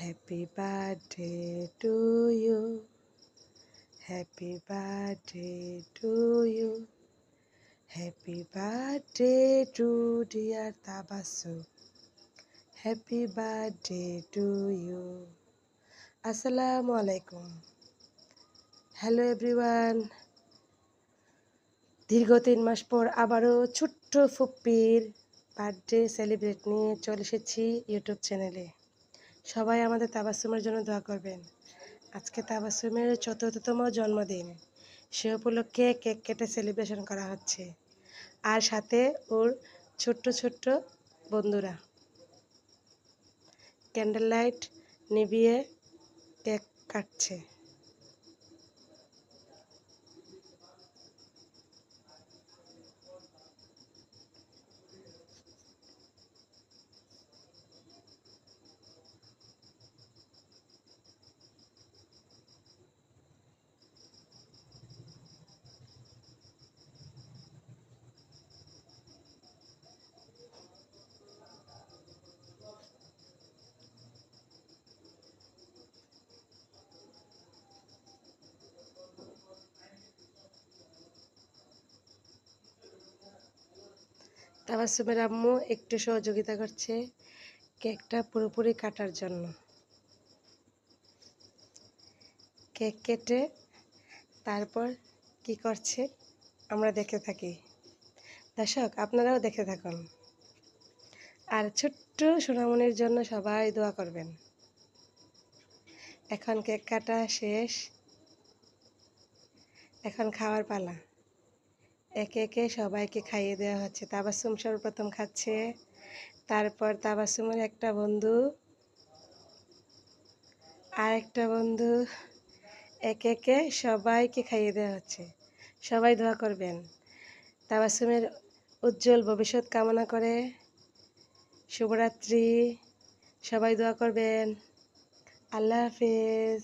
Happy birthday to you. Happy birthday to you. Happy birthday to dear Tabassum. Happy birthday to you. Assalamu alaikum. Hello everyone. দীর্ঘ 3 মাস পর আবারও ছোট্ট ফুপ্পির birthday celebrate নিয়ে চলে এসেছি YouTube চ্যানেলে। সবাই আমাদের তাবাসসুমের জন্য দোয়া করবেন। আজকে তাবাসসুমের ৪র্থতম জন্মদিন, সে উপলক্ষে কেক কেটে সেলিব্রেশন করা হচ্ছে, আর সাথে ওর ছোট্ট ছোট্ট বন্ধুরা ক্যান্ডেল লাইট নিভিয়ে কেক কাটছে। তাবাসসুমের আম্মু একটু সহযোগিতা করছে কেকটা পুরোপুরি কাটার জন্য। কেক কেটে তারপর কি করছে আমরা দেখে থাকি। দর্শক, আপনারাও দেখে থাকুন, আর ছোট্ট সোনামণির জন্য সবাই দোয়া করবেন। এখন কেক কাটা শেষ, এখন খাওয়ার পালা। একে একে সবাইকে খাইয়ে দেওয়া হচ্ছে। তাবাসসুম সর্বপ্রথম খাচ্ছে, তারপর তাবাসসুমের একটা বন্ধু, আর একটা বন্ধু, একে একে সবাইকে খাইয়ে দেওয়া হচ্ছে। সবাই দোয়া করবেন, তাবাসসুমের উজ্জ্বল ভবিষ্যৎ কামনা করে। শুভরাত্রি, সবাই দোয়া করবেন। আল্লাহ হাফেজ।